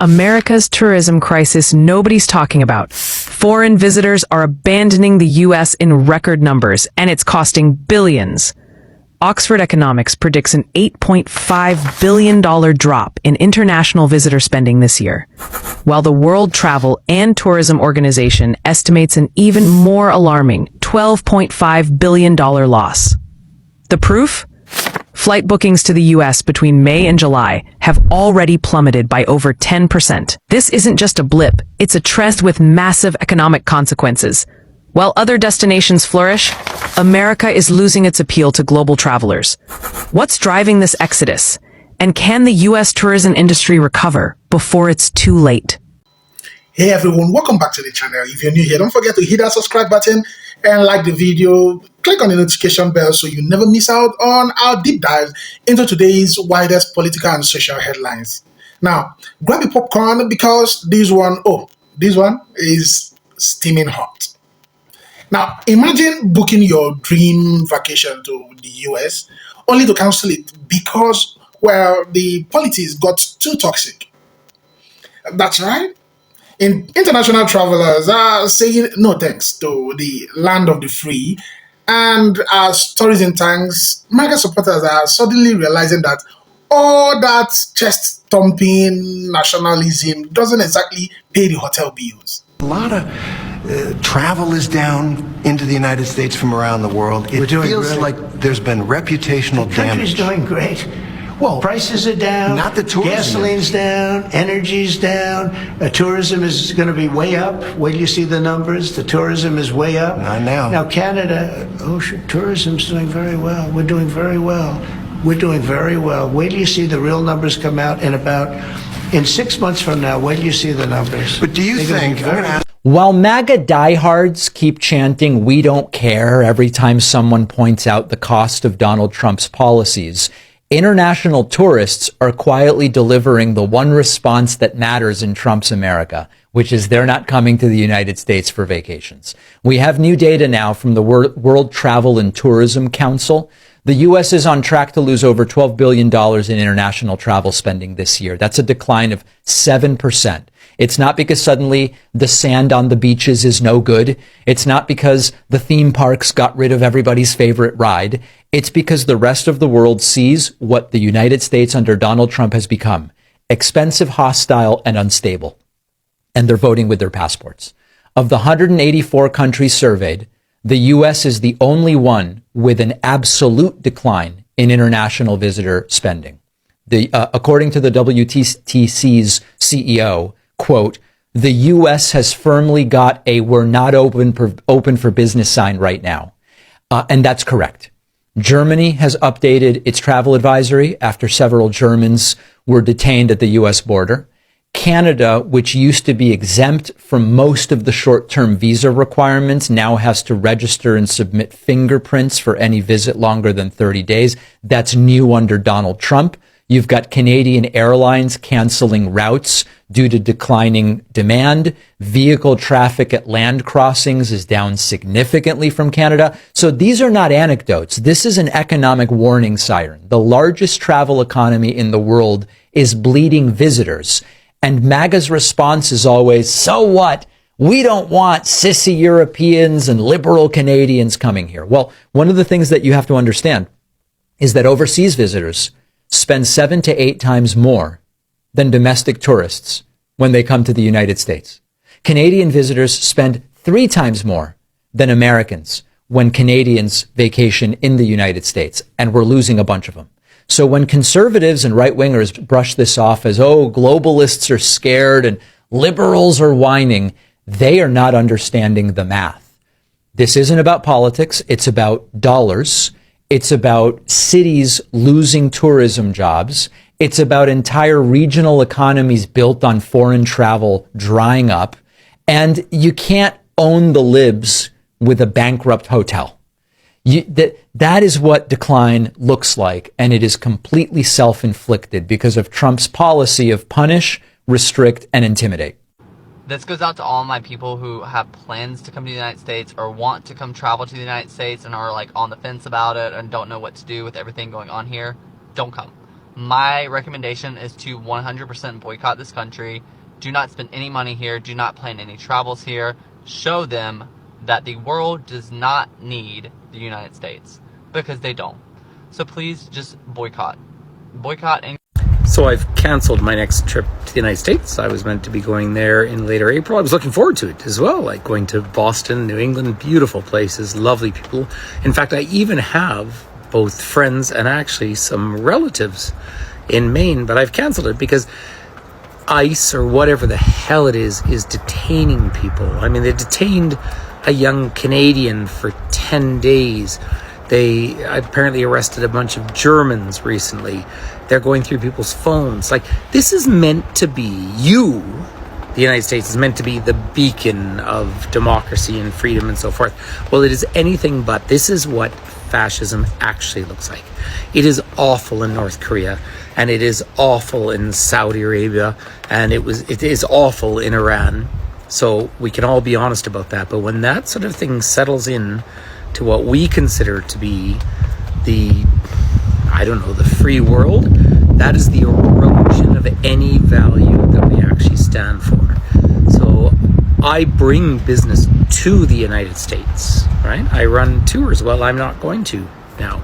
America's tourism crisis nobody's talking about. Foreign visitors are abandoning the U.S. in record numbers, and it's costing billions. Oxford Economics predicts an $8.5 billion drop in international visitor spending this year, while the World Travel and Tourism Organization estimates an even more alarming $12.5 billion loss. The proof? Flight bookings to the U.S. between May and July have already plummeted by over 10%. This isn't just a blip, it's a trend with massive economic consequences. While other destinations flourish, America is losing its appeal to global travelers. What's driving this exodus? And can the U.S. tourism industry recover before it's too late? Hey everyone, welcome back to the channel. If you're new here, don't forget to hit that subscribe button and like the video. Click on the notification bell so you never miss out on our deep dive into today's widest political and social headlines. Now, grab your popcorn because this one is steaming hot. Now, imagine booking your dream vacation to the US only to cancel it because, well, the politics got too toxic. That's right. International travelers are saying no thanks to the land of the free, and as tourism tanks, MAGA supporters are suddenly realizing that all that chest-thumping nationalism doesn't exactly pay the hotel bills. A lot of travel is down into the United States from around the world. It feels like there's been reputational damage. The country's doing great. Well, prices are down, not the tourism. Gasoline's down, energy's down, tourism is going to be way up. Wait till you see the numbers. The tourism is way up. Not now. Now, Canada, tourism's doing very well. We're doing very well. We're doing very well. Wait till you see the real numbers come out in 6 months from now. Wait till you see the numbers. But do you think, while MAGA diehards keep chanting, "We don't care," every time someone points out the cost of Donald Trump's policies, international tourists are quietly delivering the one response that matters in Trump's America, which is they're not coming to the United States for vacations. We have new data now from the World Travel and Tourism Council. The U.S. is on track to lose over $12 billion in international travel spending this year. That's a decline of 7%. It's not because suddenly the sand on the beaches is no good. It's not because the theme parks got rid of everybody's favorite ride. It's because the rest of the world sees what the United States under Donald Trump has become: expensive, hostile, and unstable. And they're voting with their passports. Of the 184 countries surveyed, the U.S. is the only one with an absolute decline in international visitor spending. According to the WTC's CEO, quote, "The U.S. has firmly got a 'we're not open for business' sign right now." And that's correct. Germany has updated its travel advisory after several Germans were detained at the U.S. border. Canada, which used to be exempt from most of the short-term visa requirements, now has to register and submit fingerprints for any visit longer than 30 days. That's new under Donald Trump. You've got Canadian airlines canceling routes due to declining demand. Vehicle traffic at land crossings is down significantly from Canada. So these are not anecdotes. This is an economic warning siren. The largest travel economy in the world is bleeding visitors. And MAGA's response is always, so what? We don't want sissy Europeans and liberal Canadians coming here. Well, one of the things that you have to understand is that overseas visitors spend 7 to 8 times more than domestic tourists when they come to the United States. Canadian visitors spend 3 times more than Americans when Canadians vacation in the United States, and we're losing a bunch of them. So when conservatives and right-wingers brush this off as, oh, globalists are scared and liberals are whining, they are not understanding the math. This isn't about politics. It's about dollars. It's about cities losing tourism jobs. It's about entire regional economies built on foreign travel drying up. And you can't own the libs with a bankrupt hotel. That is what decline looks like, and it is completely self-inflicted because of Trump's policy of punish, restrict, and intimidate. This goes out to all my people who have plans to come to the United States or want to come travel to the United States and are like on the fence about it and don't know what to do with everything going on here. Don't come. My recommendation is to 100% boycott this country. Do not spend any money here. Do not plan any travels here. Show them that the world does not need the United States, because they don't. So please just boycott. Boycott and So I've canceled my next trip to the United States. I was meant to be going there in later April. I was looking forward to it as well, like going to Boston, New England, beautiful places, lovely people. In fact, I even have both friends and actually some relatives in Maine, but I've canceled it because ICE or whatever the hell it is detaining people. I mean, they detained a young Canadian for 10 days. They apparently arrested a bunch of Germans recently. They're going through people's phones. Like, this is meant to be the United States is meant to be the beacon of democracy and freedom and so forth. Well, it is anything but. This is what fascism actually looks like. It is awful in North Korea, and it is awful in Saudi Arabia, and it is awful in Iran. So we can all be honest about that. But when that sort of thing settles in to what we consider to be the free world, that is the erosion of any value that we actually stand for. So I bring business to the United States, right? I run tours. Well, I'm not going to now.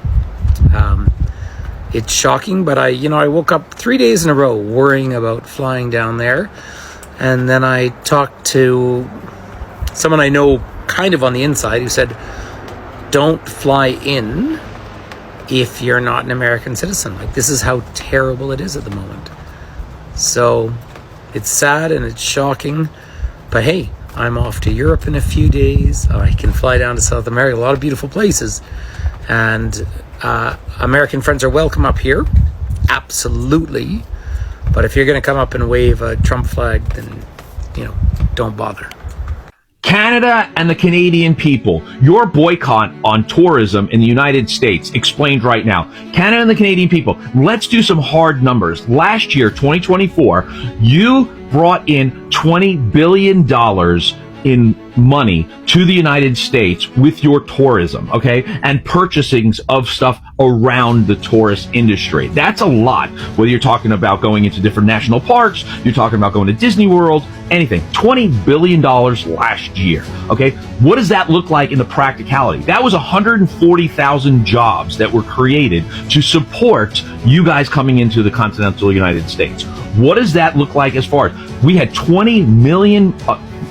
It's shocking, but I woke up 3 days in a row worrying about flying down there. And then I talked to someone I know kind of on the inside who said, don't fly in if you're not an American citizen. Like, this is how terrible it is at the moment. So it's sad and it's shocking, but hey, I'm off to Europe in a few days. I can fly down to South America, a lot of beautiful places. And American friends are welcome up here, absolutely. But if you're going to come up and wave a Trump flag, then, don't bother. Canada and the Canadian people, your boycott on tourism in the United States, explained right now. Canada and the Canadian people, let's do some hard numbers. Last year, 2024, you brought in $20 billion in money to the United States with your tourism, okay? And purchasings of stuff around the tourist industry. That's a lot, whether you're talking about going into different national parks, you're talking about going to Disney World, anything. $20 billion last year, okay? What does that look like in the practicality? That was 140,000 jobs that were created to support you guys coming into the continental United States. What does that look like as far as, we had 20 million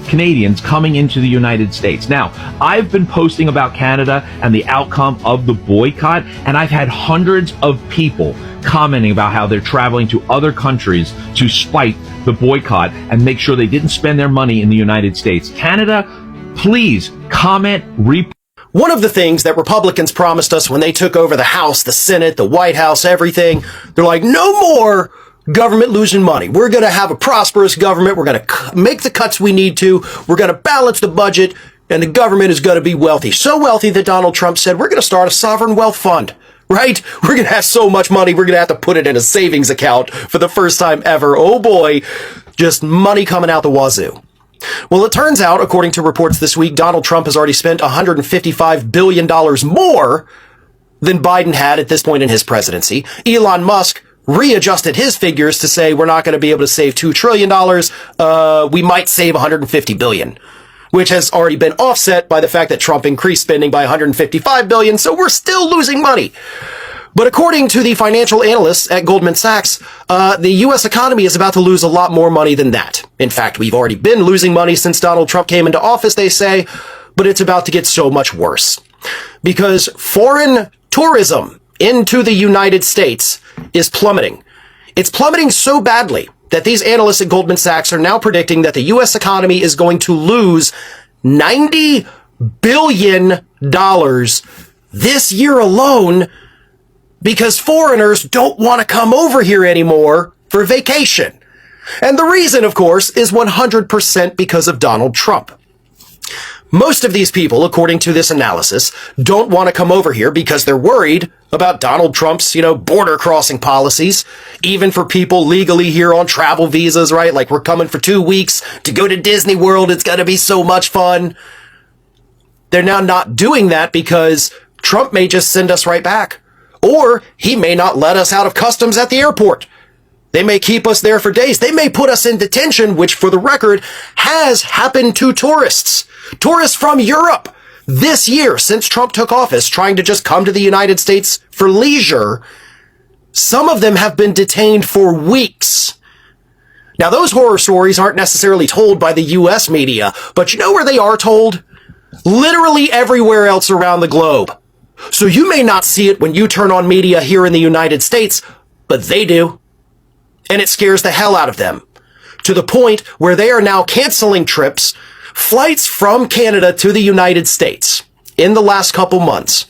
Canadians coming into the United States. Now, I've been posting about Canada and the outcome of the boycott, and I've had hundreds of people commenting about how they're traveling to other countries to spite the boycott and make sure they didn't spend their money in the United States. Canada, please comment, One of the things that Republicans promised us when they took over the House, the Senate, the White House, everything, they're like, no more government losing money. We're going to have a prosperous government. We're going to make the cuts we need to. We're going to balance the budget, and the government is going to be wealthy. So wealthy that Donald Trump said, we're going to start a sovereign wealth fund, right? We're going to have so much money, we're going to have to put it in a savings account for the first time ever. Oh boy, just money coming out the wazoo. Well, it turns out, according to reports this week, Donald Trump has already spent $155 billion more than Biden had at this point in his presidency. Elon Musk readjusted his figures to say we're not going to be able to save $2 trillion. We might save $150 billion, which has already been offset by the fact that Trump increased spending by $155 billion. So we're still losing money. But according to the financial analysts at Goldman Sachs, the U.S. economy is about to lose a lot more money than that. In fact, we've already been losing money since Donald Trump came into office, they say, but it's about to get so much worse. Because foreign tourism into the United States is plummeting. It's plummeting so badly that these analysts at Goldman Sachs are now predicting that the U.S. economy is going to lose $90 billion this year alone because foreigners don't want to come over here anymore for vacation. And the reason, of course, is 100% because of Donald Trump. Most of these people, according to this analysis, don't want to come over here because they're worried about Donald Trump's, border crossing policies, even for people legally here on travel visas, right? Like, we're coming for 2 weeks to go to Disney World. It's going to be so much fun. They're now not doing that because Trump may just send us right back. Or he may not let us out of customs at the airport. They may keep us there for days. They may put us in detention, which, for the record, has happened to tourists. Tourists from Europe this year, since Trump took office, trying to just come to the United States for leisure. Some of them have been detained for weeks. Now, those horror stories aren't necessarily told by the U.S. media, but you know where they are told? Literally everywhere else around the globe. So you may not see it when you turn on media here in the United States, but they do. And it scares the hell out of them, to the point where they are now canceling trips, flights from Canada to the United States in the last couple months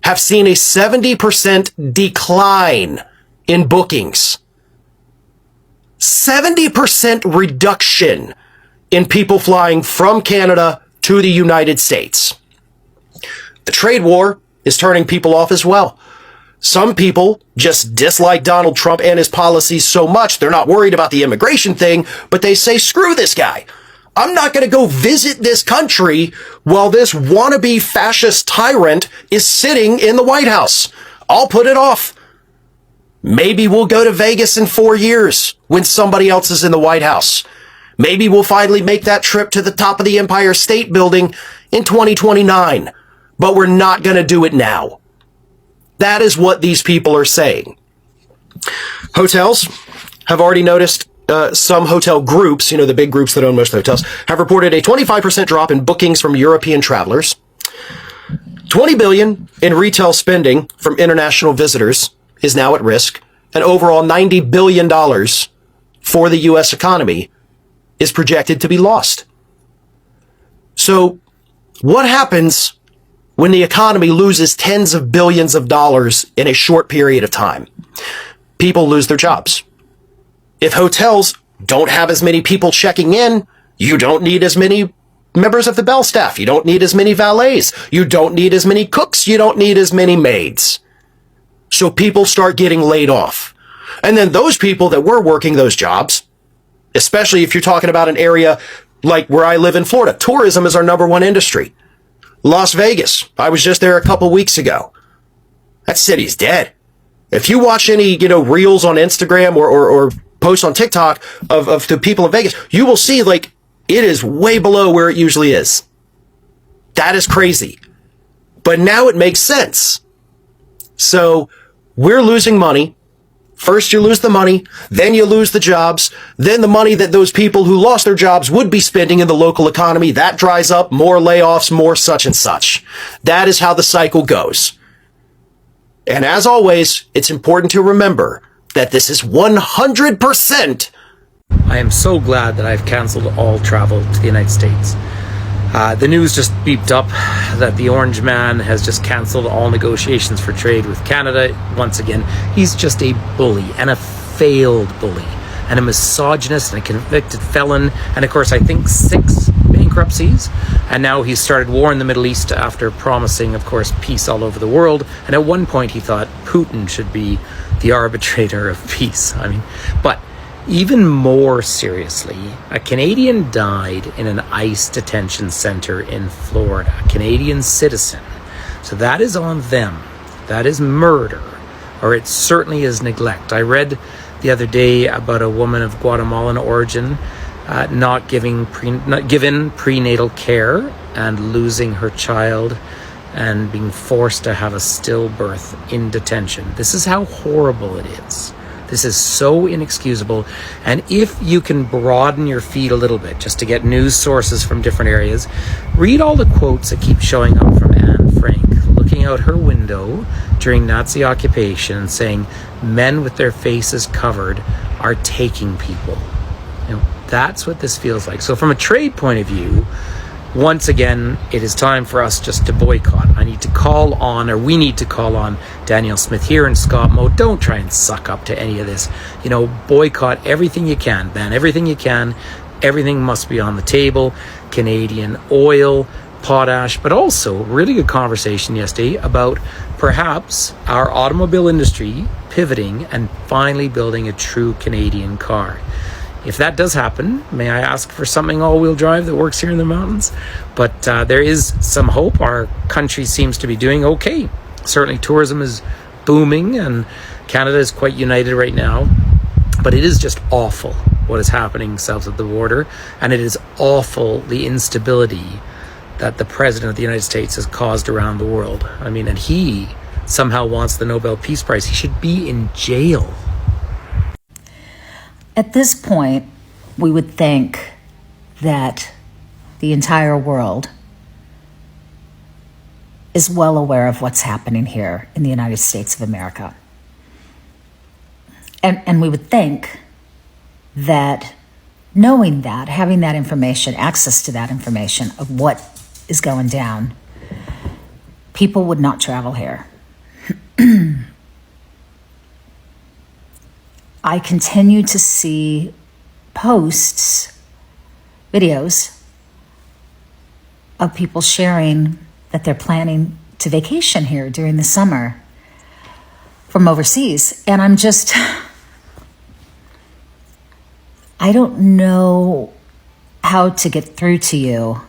have seen a 70% decline in bookings. 70% reduction in people flying from Canada to the United States. The trade war is turning people off as well. Some people just dislike Donald Trump and his policies so much, they're not worried about the immigration thing, but they say, screw this guy. I'm not going to go visit this country while this wannabe fascist tyrant is sitting in the White House. I'll put it off. Maybe we'll go to Vegas in 4 years when somebody else is in the White House. Maybe we'll finally make that trip to the top of the Empire State Building in 2029. But we're not going to do it now. That is what these people are saying. Hotels have already noticed, some hotel groups, the big groups that own most hotels, have reported a 25% drop in bookings from European travelers, $20 billion in retail spending from international visitors is now at risk, and overall $90 billion for the U.S. economy is projected to be lost. So what happens when the economy loses tens of billions of dollars in a short period of time? People lose their jobs. If hotels don't have as many people checking in, you don't need as many members of the bell staff. You don't need as many valets. You don't need as many cooks. You don't need as many maids. So people start getting laid off. And then those people that were working those jobs, especially if you're talking about an area like where I live in Florida, tourism is our number one industry. Las Vegas, I was just there a couple weeks ago. That city's dead. If you watch any, reels on Instagram or posts on TikTok of the people in Vegas, you will see it is way below where it usually is. That is crazy. But now it makes sense. So we're losing money. First you lose the money, then you lose the jobs, then the money that those people who lost their jobs would be spending in the local economy, that dries up, more layoffs, more such and such. That is how the cycle goes. And as always, it's important to remember that this is 100%. I am so glad that I've canceled all travel to the United States. The news just beeped up that the Orange Man has just canceled all negotiations for trade with Canada. Once again, he's just a bully and a failed bully and a misogynist and a convicted felon. And of course, I think 6 bankruptcies. And now he's started war in the Middle East after promising, of course, peace all over the world. And at one point he thought Putin should be the arbitrator of peace. But even more seriously, a Canadian died in an ICE detention center in Florida, a Canadian citizen. So that is on them. That is murder, or it certainly is neglect. I read the other day about a woman of Guatemalan origin not given prenatal care and losing her child and being forced to have a stillbirth in detention. This is how horrible it is. This is so inexcusable. And if you can broaden your feed a little bit, just to get news sources from different areas, read all the quotes that keep showing up from Anne Frank, looking out her window during Nazi occupation and saying, men with their faces covered are taking people. That's what this feels like. So from a trade point of view, once again, it is time for us just to boycott. We need to call on Danielle Smith here and Scott Moe. Don't try and suck up to any of this. Boycott everything you can, ban everything you can. Everything must be on the table. Canadian oil, potash, but also really good conversation yesterday about perhaps our automobile industry pivoting and finally building a true Canadian car. If that does happen, may I ask for something all-wheel drive that works here in the mountains? But there is some hope. Our country seems to be doing okay Certainly tourism is booming and Canada is quite united right now, but it is just awful what is happening south of the border, and it is awful the instability that the President of the United States has caused around the world. I mean, and he somehow wants the Nobel Peace Prize. He should be in jail. At this point, we would think that the entire world is well aware of what's happening here in the United States of America. And we would think that knowing that, having that information, access to that information of what is going down, people would not travel here. I continue to see posts, videos of people sharing that they're planning to vacation here during the summer from overseas. And I'm just, I don't know how to get through to you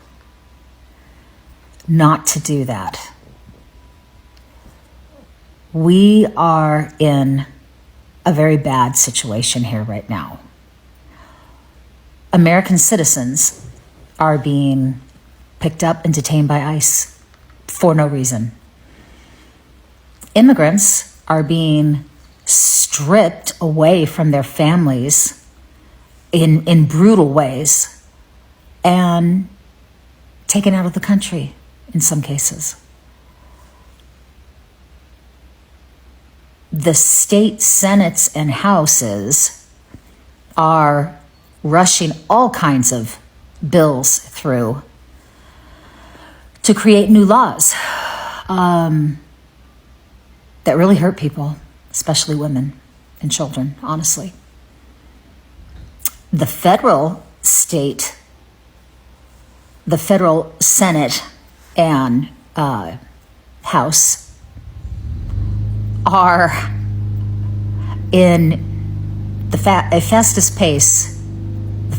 not to do that. We are in a very bad situation here right now. American citizens are being picked up and detained by ICE for no reason. Immigrants are being stripped away from their families in brutal ways and taken out of the country in some cases. The state senates and houses are rushing all kinds of bills through to create new laws that really hurt people, especially women and children, honestly. The federal Senate and House are in the fastest pace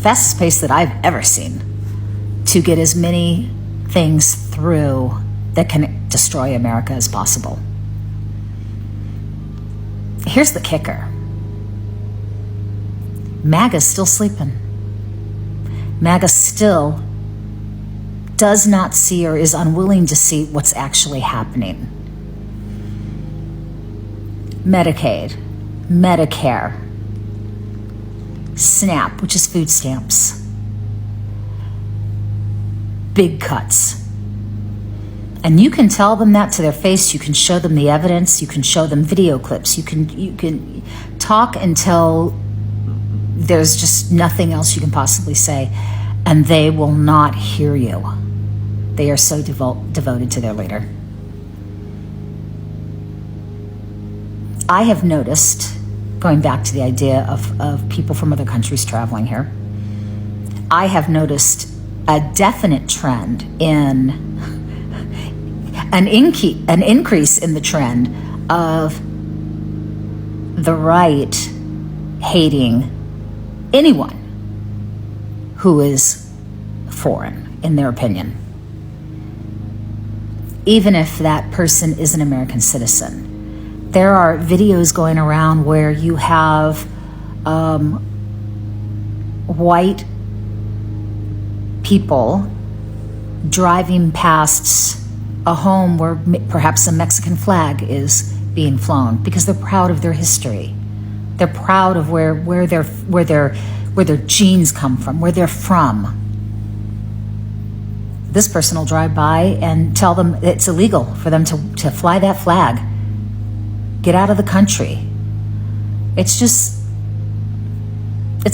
that I've ever seen to get as many things through that can destroy America as possible. Here's the kicker. MAGA's still sleeping. MAGA still does not see or is unwilling to see what's actually happening. Medicaid, Medicare, SNAP, which is food stamps, big cuts. And you can tell them that to their face, you can show them the evidence, you can show them video clips, you can talk until there's just nothing else you can possibly say, and they will not hear you. They are so devoted to their leader. I have noticed, going back to the idea of people from other countries traveling here, I have noticed a definite trend in an increase in the trend of the right hating anyone who is foreign, in their opinion, even if that person is an American citizen. There are videos going around where you have white people driving past a home where perhaps a Mexican flag is being flown because they're proud of their history. They're proud of where their genes come from, where they're from. This person will drive by and tell them it's illegal for them to fly that flag. Get out of the country. It's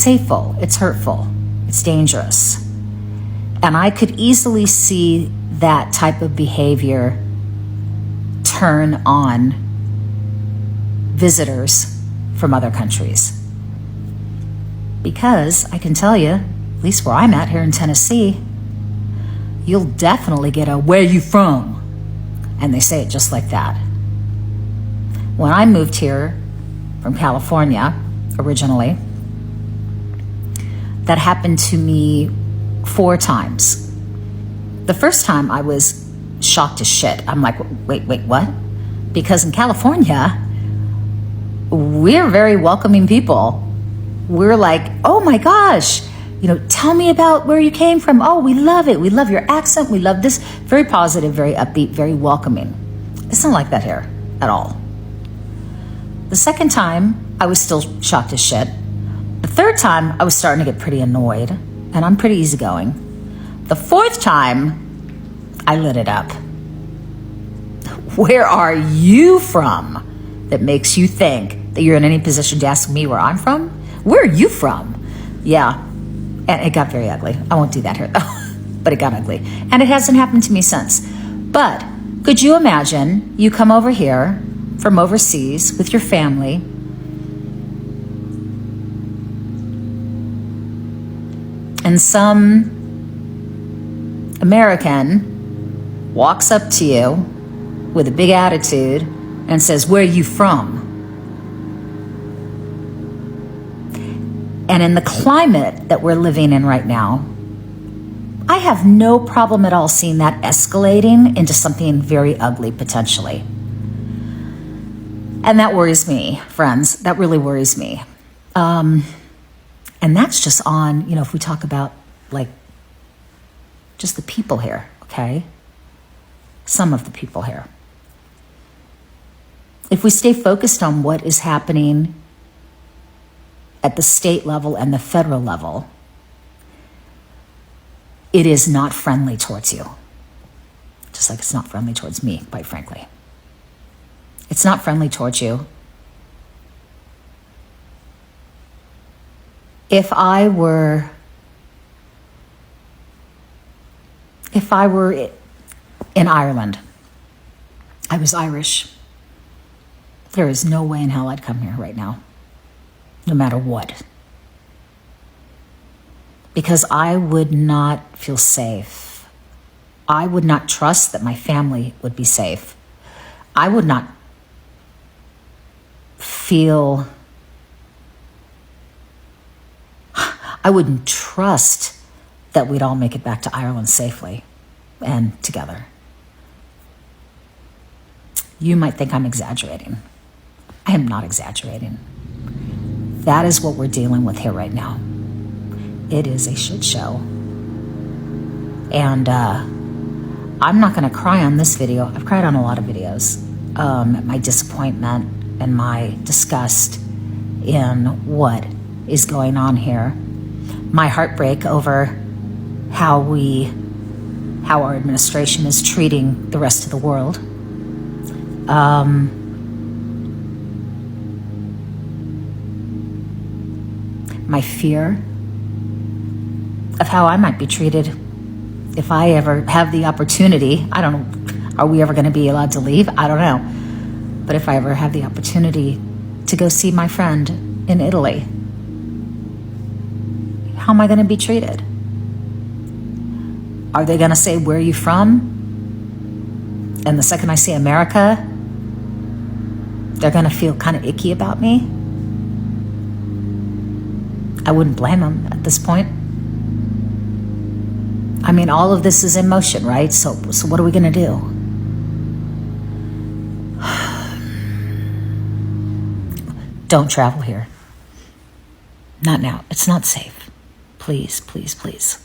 hateful, it's hurtful, it's dangerous. And I could easily see that type of behavior turn on visitors from other countries. Because I can tell you, at least where I'm at here in Tennessee, you'll definitely get a "where you from?" And they say it just like that. When I moved here from California originally, that happened to me 4 times. The first time I was shocked as shit. I'm like, wait, what? Because in California, we're very welcoming people. We're like, oh my gosh, tell me about where you came from. Oh, we love it. We love your accent. We love this. Very positive, very upbeat, very welcoming. It's not like that here at all. The second time, I was still shocked as shit. The third time, I was starting to get pretty annoyed, and I'm pretty easygoing. The fourth time, I lit it up. Where are you from that makes you think that you're in any position to ask me where I'm from? Where are you from? Yeah, and it got very ugly. I won't do that here, though, but it got ugly. And it hasn't happened to me since. But could you imagine you come over here from overseas with your family, and some American walks up to you with a big attitude and says, where are you from? And in the climate that we're living in right now, I have no problem at all seeing that escalating into something very ugly, potentially. And that worries me, friends. That really worries me. And that's just on, if we talk about, just the people here, okay? Some of the people here. If we stay focused on what is happening at the state level and the federal level, it is not friendly towards you. Just like it's not friendly towards me, quite frankly. It's not friendly towards you. If I were in Ireland, I was Irish, there is no way in hell I'd come here right now, no matter what. Because I would not feel safe. I would not trust that my family would be safe. I would not feel, I wouldn't trust that we'd all make it back to Ireland safely and together. You might think I'm exaggerating. I am not exaggerating. That is what we're dealing with here right now. It is a shit show. And I'm not gonna cry on this video. I've cried on a lot of videos. My disappointment and my disgust in what is going on here. My heartbreak over how our administration is treating the rest of the world. My fear of how I might be treated if I ever have the opportunity. I don't know, are we ever going to be allowed to leave? I don't know. But if I ever have the opportunity to go see my friend in Italy, how am I going to be treated? Are they going to say, where are you from? And the second I see America, they're going to feel kind of icky about me? I wouldn't blame them at this point. I mean, all of this is in motion, right? So what are we going to do? Don't travel here. Not now. It's not safe. Please, please, please.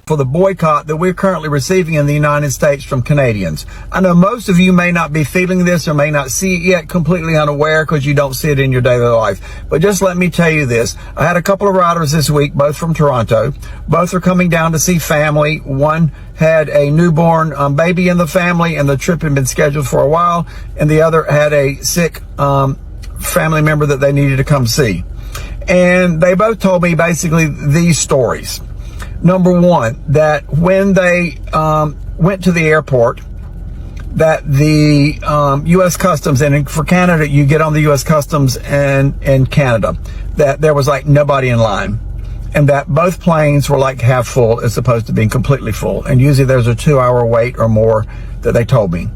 For the boycott that we're currently receiving in the United States from Canadians. I know most of you may not be feeling this or may not see it yet, completely unaware because you don't see it in your daily life. But just let me tell you this. I had a couple of riders this week, both from Toronto. Both are coming down to see family. One had a newborn baby in the family and the trip had been scheduled for a while. And the other had a sick family member that they needed to come see. And they both told me basically these stories. Number one, that when they went to the airport, that the U.S. Customs, and for Canada, you get on the U.S. Customs and Canada, that there was like nobody in line, and that both planes were like half full as opposed to being completely full. And usually there's a 2-hour wait or more that they told me.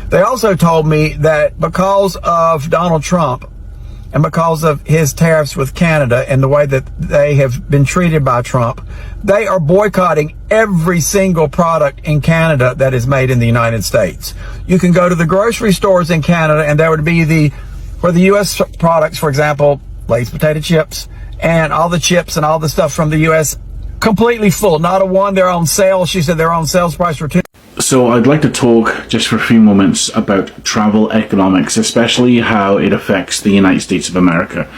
They also told me that because of Donald Trump and because of his tariffs with Canada and the way that they have been treated by Trump, they are boycotting every single product in Canada that is made in the United States. You can go to the grocery stores in Canada and there would be where the U.S. products, for example, Lay's potato chips and all the chips and all the stuff from the U.S. completely full. Not a one, they're on sale. She said they're on sales price for $2. So I'd like to talk just for a few moments about travel economics, especially how it affects the United States of America.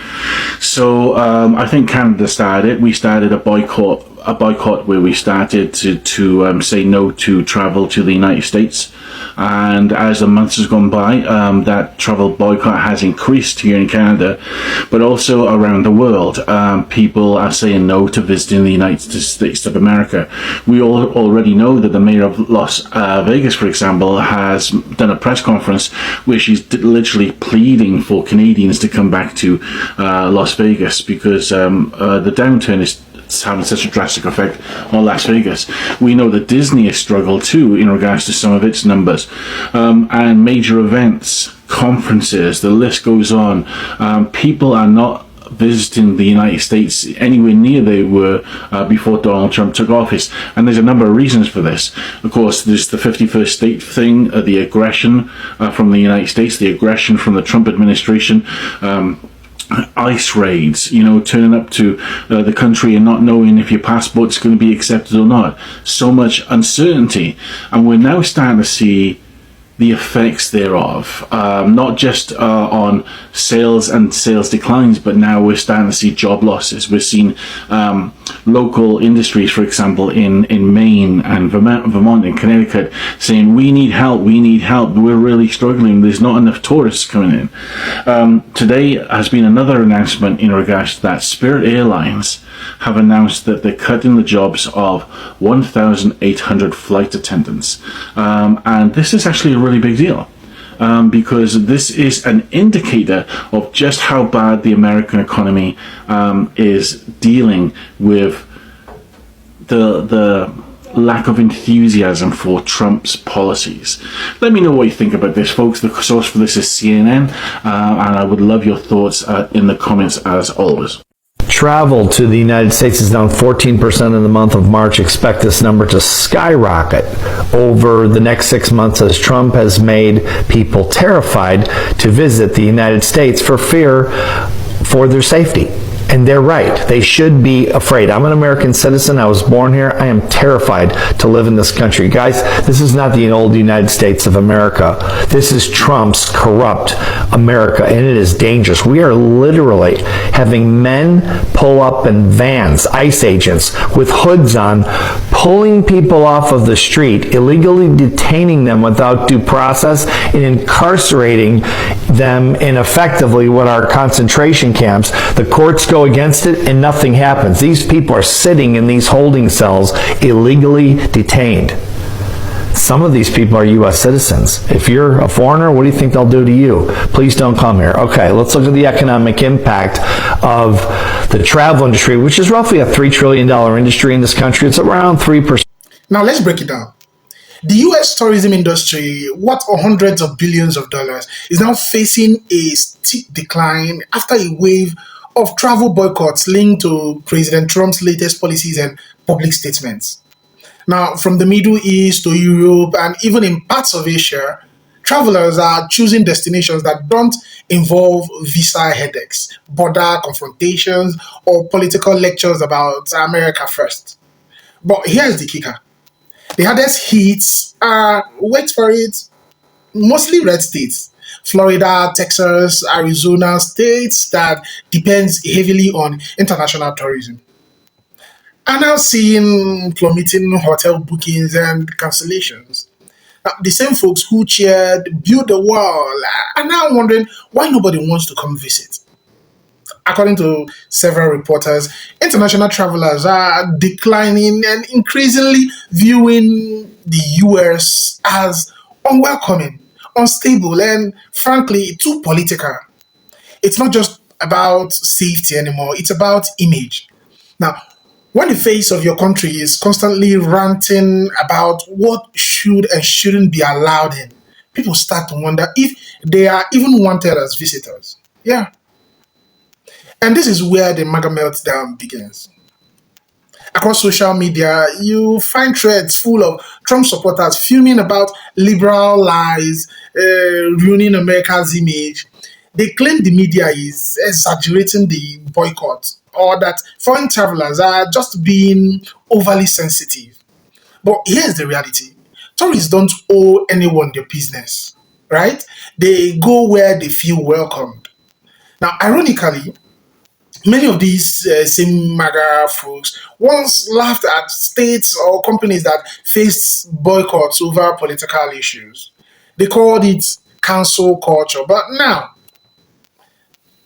So I think Canada started it. We started a boycott where we started to say no to travel to the United States. And as the months has gone by, that travel boycott has increased here in Canada, but also around the world. People are saying no to visiting the United States of America. We all already know that the mayor of Las Vegas, for example, has done a press conference where she's literally pleading for Canadians to come back to Las Vegas because the downturn is having such a drastic effect on Las Vegas. We know that Disney has struggled too in regards to some of its numbers, and major events, conferences, the list goes on. People are not visiting the United States anywhere near they were before Donald Trump took office, and there's a number of reasons for this. Of course, there's the 51st state thing, the aggression from the United States, the aggression from the Trump administration, ICE raids, turning up to the country and not knowing if your passport's going to be accepted or not. So much uncertainty, and we're now starting to see the effects thereof, not just on sales and sales declines, but now we're starting to see job losses. We're seeing local industries, for example, in Maine and Vermont and Connecticut saying, we need help, we're really struggling, there's not enough tourists coming in. Today has been another announcement in regards to that. Spirit Airlines have announced that they're cutting the jobs of 1,800 flight attendants. And this is actually a really big deal, because this is an indicator of just how bad the American economy is dealing with the lack of enthusiasm for Trump's policies. Let me know what you think about this, folks. The source for this is CNN, and I would love your thoughts in the comments as always. Travel to the United States is down 14% in the month of March. Expect this number to skyrocket over the next 6 months as Trump has made people terrified to visit the United States for fear for their safety. And they're right. They should be afraid. I'm an American citizen. I was born here. I am terrified to live in this country. Guys, this is not the old United States of America. This is Trump's corrupt America, and it is dangerous. We are literally having men pull up in vans, ICE agents, with hoods on, pulling people off of the street, illegally detaining them without due process, and incarcerating them in effectively what are concentration camps. The courts go against it and nothing happens. These people are sitting in these holding cells illegally detained. Some of these people are U.S. citizens. If you're a foreigner, what do you think they'll do to you? Please don't come here. Okay, let's look at the economic impact of the travel industry, which is roughly a $3 trillion industry in this country. It's around 3%. Now let's break it down. The U.S. tourism industry, worth hundreds of billions of dollars, is now facing a steep decline after a wave of travel boycotts linked to President Trump's latest policies and public statements. Now, from the Middle East to Europe and even in parts of Asia, travelers are choosing destinations that don't involve visa headaches, border confrontations, or political lectures about America first. But here's the kicker. The hardest hits are, wait for it, mostly red states. Florida, Texas, Arizona, states that depends heavily on international tourism. Are now seeing plummeting hotel bookings and cancellations. Now, the same folks who cheered, build the wall, are now wondering why nobody wants to come visit. According to several reporters, international travelers are declining and increasingly viewing the US as unwelcoming, unstable, and frankly, too political. It's not just about safety anymore, it's about image. Now, when the face of your country is constantly ranting about what should and shouldn't be allowed in, people start to wonder if they are even wanted as visitors. Yeah. And this is where the MAGA meltdown begins. Across social media, you find threads full of Trump supporters fuming about liberal lies, ruining America's image. They claim the media is exaggerating the boycott or that foreign travelers are just being overly sensitive. But here's the reality. Tourists don't owe anyone their business, right? They go where they feel welcomed. Now, ironically, many of these same MAGA folks once laughed at states or companies that faced boycotts over political issues. They called it cancel culture. But now,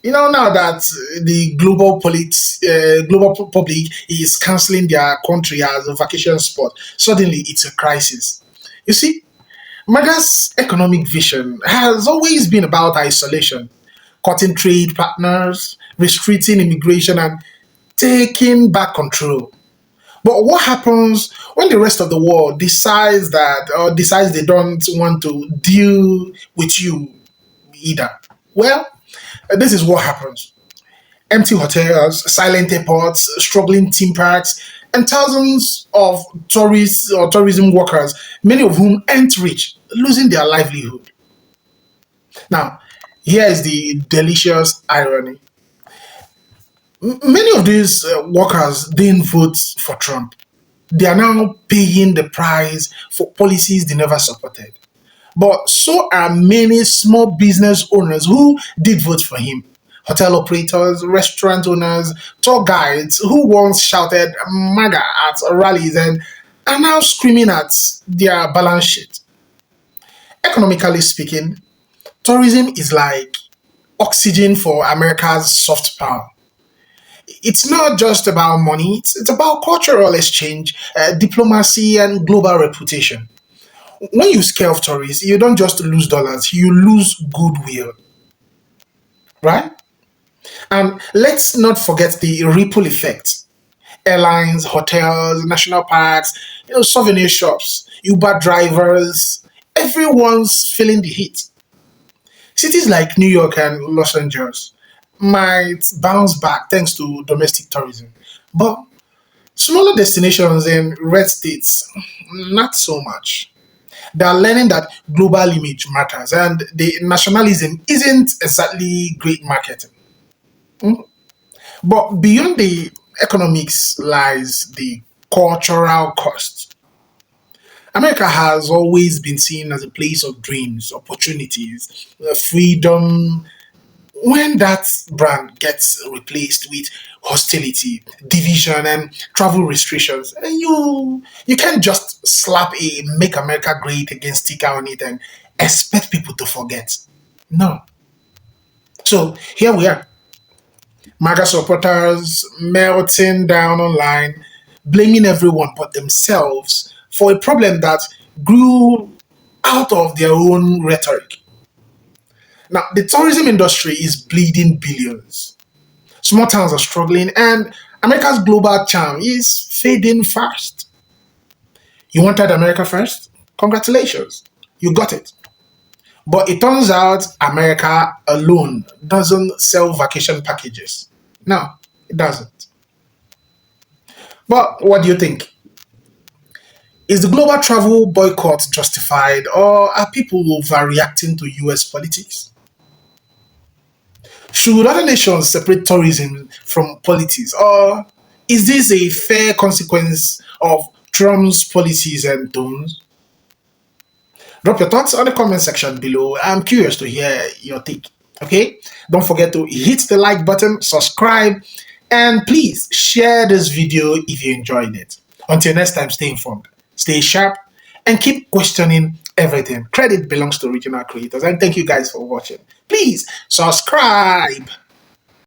now that the global public is canceling their country as a vacation spot, suddenly it's a crisis. You see, MAGA's economic vision has always been about isolation, cutting trade partners, restricting immigration, and taking back control. But what happens when the rest of the world decides they don't want to deal with you either? Well, this is what happens. Empty hotels, silent airports, struggling theme parks, and thousands of tourists or tourism workers, many of whom aren't rich, losing their livelihood. Now, here is the delicious irony. Many of these workers didn't vote for Trump. They are now paying the price for policies they never supported. But so are many small business owners who did vote for him. Hotel operators, restaurant owners, tour guides who once shouted MAGA at rallies and are now screaming at their balance sheet. Economically speaking, tourism is like oxygen for America's soft power. It's not just about money, it's about cultural exchange, diplomacy, and global reputation. When you scare off tourists, you don't just lose dollars, you lose goodwill, right? And let's not forget the ripple effect. Airlines, hotels, national parks, souvenir shops, Uber drivers, everyone's feeling the heat. Cities like New York and Los Angeles might bounce back thanks to domestic tourism. But smaller destinations in red states, not so much. They are learning that global image matters and the nationalism isn't exactly great marketing. Mm. But beyond the economics lies the cultural cost. America has always been seen as a place of dreams, opportunities, freedom. When that brand gets replaced with hostility, division, and travel restrictions, you can't just slap a "Make America Great Again" sticker on it and expect people to forget. No. So here we are, MAGA supporters melting down online, blaming everyone but themselves for a problem that grew out of their own rhetoric. Now, the tourism industry is bleeding billions. Small towns are struggling, and America's global charm is fading fast. You wanted America first? Congratulations, you got it. But it turns out America alone doesn't sell vacation packages. No, it doesn't. But what do you think? Is the global travel boycott justified, or are people overreacting to US politics? Should other nations separate tourism from politics, or is this a fair consequence of Trump's policies and tones? Drop your thoughts on the comment section below. I'm curious to hear your take. Okay? Don't forget to hit the like button, subscribe, and please share this video if you enjoyed it. Until next time, stay informed, stay sharp, and keep questioning everything. Credit belongs to original creators. And thank you guys for watching. Please subscribe.